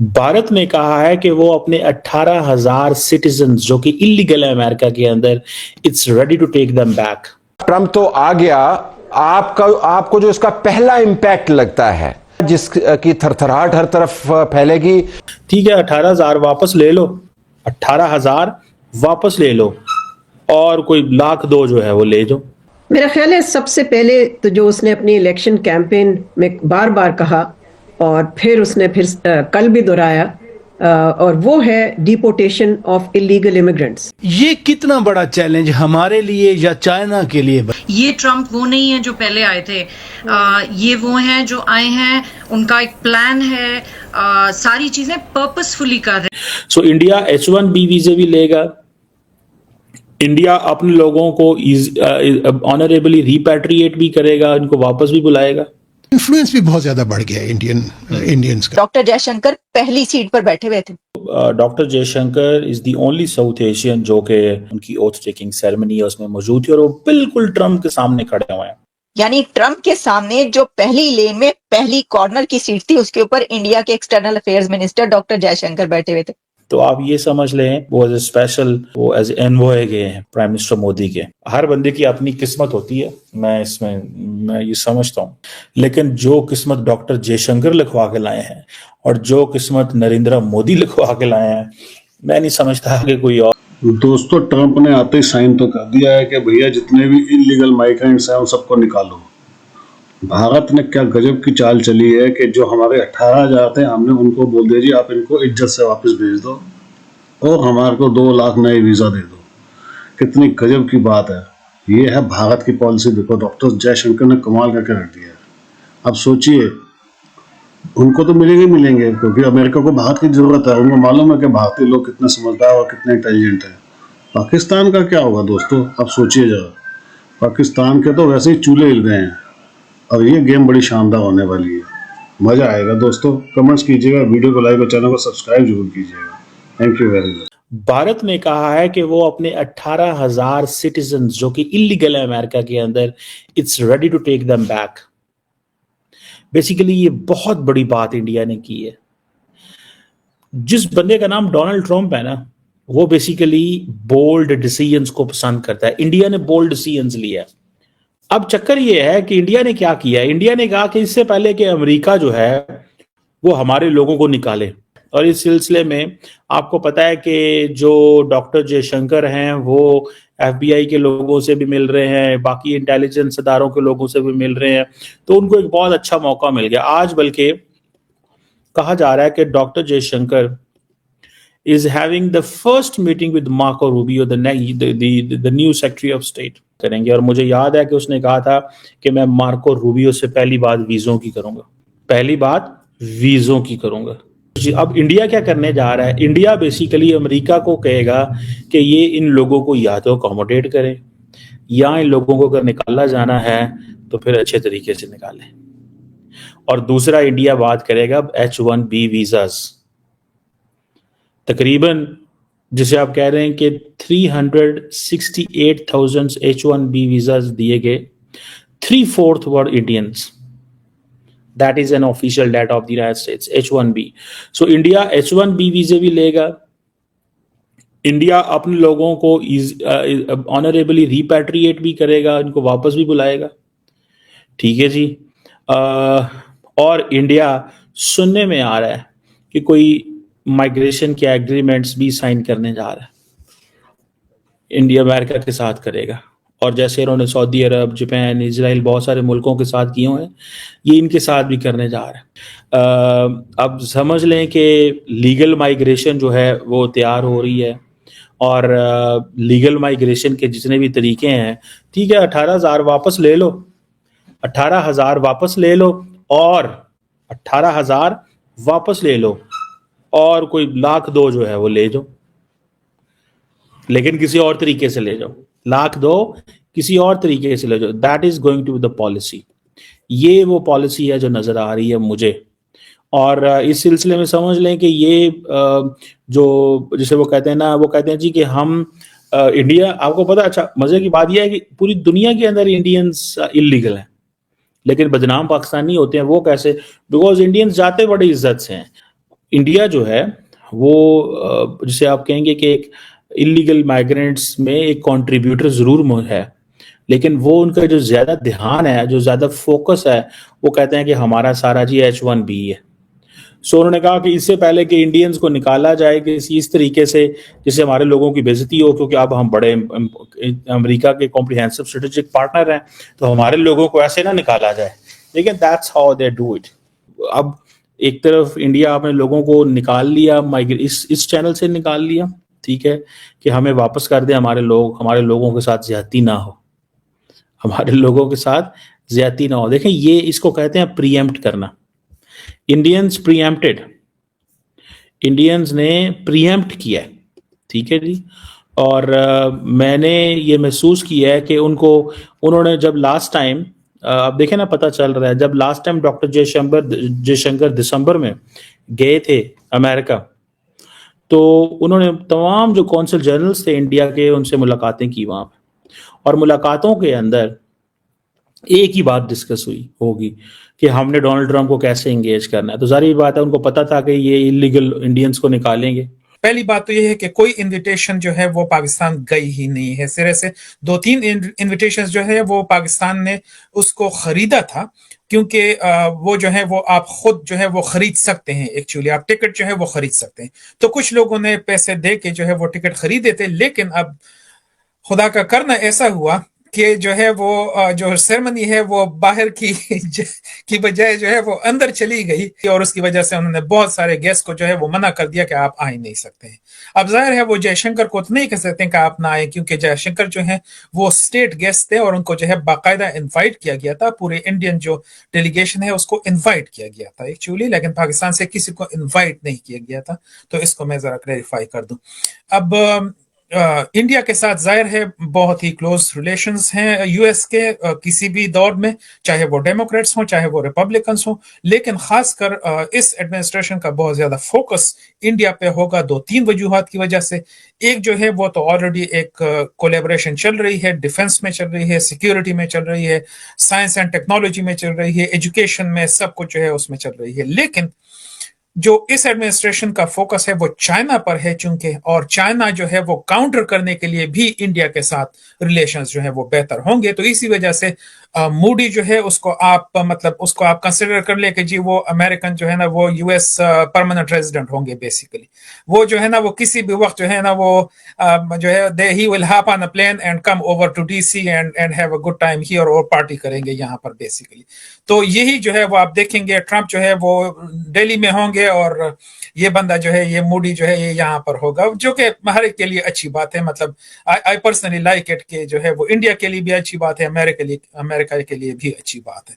भारत ने कहा है कि वो अपने 18,000 सिटीजन्स जो कि इलीगल है अमेरिका के अंदर, it's ready to take them back. Trump तो आ गया, आपको जो इसका पहला इंपैक्ट लगता है जिसकी थरथराहट हर तरफ फैलेगी। ठीक है, 18,000 वापस ले लो, 18,000 वापस ले लो और कोई 1,02,000 जो है वो ले जाओ। मेरा ख्याल है सबसे पहले तो जो उसने अपनी इलेक्शन कैंपेन में बार बार कहा और फिर उसने कल भी दोहराया और वो है डिपोर्टेशन ऑफ इलीगल इमिग्रेंट्स। ये कितना बड़ा चैलेंज हमारे लिए या चाइना के लिए? ये ट्रम्प वो नहीं है जो पहले आए थे, ये वो हैं जो आए हैं, उनका एक प्लान है, सारी चीजें पर्पसफुली कर रहे हैं। सो इंडिया H1B वीजे भी लेगा, इंडिया अपने लोगों को ऑनरेबली रिपैट्रिएट भी करेगा, इनको वापस भी बुलाएगा। इन्फ्लुएंस भी बहुत ज्यादा बढ़ गया है इंडियंस का। डॉक्टर जयशंकर पहली सीट पर बैठे हुए थे। Doctor Jaishankar is the only south Asian जो कि उनकी ओथ टेकिंग सेरेमनी है उसमें मौजूद थी और वो बिल्कुल ट्रम्प के सामने खड़े हुए हैं। यानी ट्रम्प के सामने जो पहली लेन में पहली कॉर्नर की सीट थी उसके ऊपर इंडिया के external affairs minister doctor Jaishankar बैठे हुए थे। तो आप ये समझ लें वो एज ए स्पेशल, वो एज एनवॉय गए हैं प्राइम मिनिस्टर मोदी के। हर बंदे की अपनी किस्मत होती है, मैं ये समझता हूँ, लेकिन जो किस्मत डॉक्टर जयशंकर लिखवा के लाए हैं और जो किस्मत नरेंद्र मोदी लिखवा के लाए हैं, मैं नहीं समझता कि कोई और। दोस्तों, ट्रंप ने आते ही साइन तो कर दिया है कि भैया जितने भी इलीगल माइग्रेंट्स हैं उन सबको निकालो। भारत ने क्या गजब की चाल चली है कि जो हमारे 18,000 थे हमने उनको बोल दिया जी आप इनको इज्जत से वापस भेज दो और हमारे को 2 लाख नए वीज़ा दे दो। कितनी गजब की बात है। ये है भारत की पॉलिसी। देखो, डॉक्टर जयशंकर ने कमाल करके रख दिया है। अब सोचिए, उनको तो मिलेंगे क्योंकि अमेरिका को भारत की ज़रूरत है। उनको मालूम है कि भारतीय लोग कितने समझदार और कितने इंटेलिजेंट हैं। पाकिस्तान का क्या होगा दोस्तों? अब सोचिए जरा, पाकिस्तान के तो वैसे ही चूल्हे हिल गए हैं। और ये गेम बड़ी शानदार होने वाली है, मजा आएगा दोस्तों। कमेंट्स कीजिएगा, वीडियो को लाइक और चैनल को सब्सक्राइब जरूर कीजिएगा। Thank you very much. Bharat ने कहा है कि वो अपने 18,000 सिटीजन्स जो कि इलीगल है अमेरिका के अंदर, it's ready to take them back. Basically ये बहुत बड़ी बात इंडिया ने की है। जिस बंदे का नाम डोनाल्ड ट्रंप है ना, वो बेसिकली बोल्ड डिसीजंस को पसंद करता है। इंडिया ने बोल्ड डिसीजंस लिया है। अब चक्कर ये है कि इंडिया ने क्या किया है, इंडिया ने कहा कि इससे पहले कि अमेरिका जो है वो हमारे लोगों को निकाले, और इस सिलसिले में आपको पता है कि जो डॉक्टर जयशंकर हैं वो FBI के लोगों से भी मिल रहे हैं, बाकी इंटेलिजेंस इदारों के लोगों से भी मिल रहे हैं, तो उनको एक बहुत अच्छा मौका मिल गया। आज बल्कि कहा जा रहा है कि doctor Jaishankar is having the first meeting with Marco Rubio, the new Secretary of State करेंगे। और मुझे याद है कि उसने कहा था कि मैं मार्को रूबियो से पहली बात वीज़ों की करूंगा। अब इंडिया क्या करने जा रहा है? इंडिया बेसिकली अमेरिका को कहेगा कि ये इन लोगों को या तो अकोमोडेट करे या इन लोगों को अगर निकाला जाना है तो फिर अच्छे तरीके से निकाले। और दूसरा, इंडिया बात करेगा H1B वीज़ास। तकरीबन जिसे आप कह रहे हैं कि 368,000 H1B वीज़ास दिए गए, 3/4 वर Indians. That is an official data of the United States, H1B. So India H1B वीजे भी लेगा, इंडिया अपने लोगों को ऑनरेबली रिपैट्रिएट भी करेगा, इनको वापस भी बुलाएगा। ठीक है जी। और इंडिया सुनने में आ रहा है कि कोई माइग्रेशन के एग्रीमेंट्स भी साइन करने जा रहा है, इंडिया अमेरिका के साथ करेगा। और जैसे इन्होंने सऊदी अरब, जापान, इजराइल, बहुत सारे मुल्कों के साथ किए हैं, ये इनके साथ भी करने जा रहा है। अब समझ लें कि लीगल माइग्रेशन जो है वो तैयार हो रही है, और लीगल माइग्रेशन के जितने भी तरीके हैं, ठीक है, 18,000 वापस ले लो, 18,000 वापस ले लो और 18,000 वापस ले लो और कोई 1,02,000 जो है वो ले जाओ, लेकिन किसी और तरीके से ले जाओ। 1,02,000 किसी और तरीके से ले जाओ। That is going to be the policy. ये वो पॉलिसी है जो नजर आ रही है मुझे। और इस सिलसिले में समझ लें कि ये जो जिसे वो कहते हैं ना, वो कहते हैं जी कि हम इंडिया, आपको पता, अच्छा मजे की बात यह है कि पूरी दुनिया के अंदर इंडियंस इलीगल हैं, लेकिन बदनाम पाकिस्तानी होते हैं। वो कैसे? बिकॉज इंडियंस जाते बड़ी इज्जत से हैं। इंडिया जो है वो जिसे आप कहेंगे कि एक इलीगल माइग्रेंट्स में एक कंट्रीब्यूटर जरूर है, लेकिन वो उनका जो ज्यादा ध्यान है, जो ज्यादा फोकस है, वो कहते हैं कि हमारा सारा जी H1B है। सो उन्होंने कहा कि इससे पहले कि इंडियंस को निकाला जाए किसी इस तरीके से जिससे हमारे लोगों की बेइज्जती हो, क्योंकि अब हम बड़े अमेरिका के कॉम्प्रिहेंसिव स्ट्रेटेजिक पार्टनर हैं, तो हमारे लोगों को ऐसे ना निकाला जाए। लेकिन that's how they do it. अब एक तरफ इंडिया अपने लोगों को निकाल लिया, इस चैनल से निकाल लिया, ठीक है, कि हमें वापस कर दे, हमारे लोगों के साथ ज्यादती ना हो, हमारे लोगों के साथ ज्यादती ना हो। देखें, ये इसको कहते हैं प्रीएम्प्ट करना। इंडियंस प्रीएम्प्टेड, इंडियंस ने प्रीएम्प्ट किया है, ठीक है जी। और मैंने ये महसूस किया है कि उन्होंने जब लास्ट टाइम, अब देखें ना, पता चल रहा है, जब लास्ट टाइम डॉक्टर जयशंकर दिसंबर में गए थे अमेरिका, तो उन्होंने तमाम जो कौंसल जनरल्स थे इंडिया के, उनसे मुलाकातें की वहां पे, और मुलाकातों के अंदर एक ही बात डिस्कस होगी कि हमने डोनाल्ड ट्रंप को कैसे एंगेज करना है। तो जारी बात है, उनको पता था कि ये इलीगल इंडियंस को निकालेंगे। पहली बात तो ये है कि कोई इनविटेशन जो है वो पाकिस्तान गई ही नहीं है सिरे से। 2-3 इनविटेशंस जो है वो पाकिस्तान ने उसको खरीदा था, क्योंकि वो जो है वो आप खुद जो है वो खरीद सकते हैं, एक्चुअली आप टिकट जो है वो खरीद सकते हैं। तो कुछ लोगों ने पैसे दे के जो है वो टिकट खरीदे थे, लेकिन अब खुदा का करना ऐसा हुआ कि जो है वो जो सेरेमनी है वो बाहर की बजाय जो है वो अंदर चली गई, और उसकी वजह से उन्होंने बहुत सारे गेस्ट को जो है वो मना कर दिया कि आप आ ही नहीं सकते हैं। अब जाहिर है वो जयशंकर को तो नहीं कह सकते कि आप ना आए, क्योंकि जयशंकर जो है वो स्टेट गेस्ट थे और उनको जो है बाकायदा इन्वाइट किया गया था। पूरे इंडियन जो डेलीगेशन है उसको इन्वाइट किया गया था एक्चुअली, लेकिन पाकिस्तान से किसी को इन्वाइट नहीं किया गया था। तो इसको मैं जरा क्लैरिफाई कर दूं। अब इंडिया के साथ जाहिर है बहुत ही क्लोज रिलेशंस हैं यूएस के किसी भी दौर में, चाहे वो डेमोक्रेट्स हों चाहे वो रिपब्लिकन्स हों, लेकिन खासकर इस एडमिनिस्ट्रेशन का बहुत ज्यादा फोकस इंडिया पे होगा 2-3 वजूहात की वजह से। एक जो है वो तो ऑलरेडी एक कोलैबोरेशन चल रही है, डिफेंस में चल रही है, सिक्योरिटी में चल रही है, साइंस एंड टेक्नोलॉजी में चल रही है, एजुकेशन में, सब कुछ जो है उसमें चल रही है। लेकिन जो इस एडमिनिस्ट्रेशन का फोकस है वो चाइना पर है चूंकि, और चाइना जो है वो काउंटर करने के लिए भी इंडिया के साथ रिलेशंस जो है वो बेहतर होंगे। तो इसी वजह से मूडी जो है उसको आप कंसिडर कर ले कि जी वो अमेरिकन जो है ना वो यूएस परमानेंट रेजिडेंट होंगे बेसिकली। वो जो है ना वो किसी भी वक्त जो है ना वो जो है ही will hop on a plane and come over to DC and have a good time here, और पार्टी करेंगे यहाँ पर बेसिकली। तो यही जो है वो आप देखेंगे ट्रंप जो है वो दिल्ली में होंगे और ये बंदा जो है ये मूडी जो है ये यहाँ पर होगा, जो कि हर एक के लिए अच्छी बात है। मतलब आई पर्सनली लाइक इट कि जो है वो इंडिया के लिए भी अच्छी बात है, अमेरिका के लिए भी अच्छी बात है।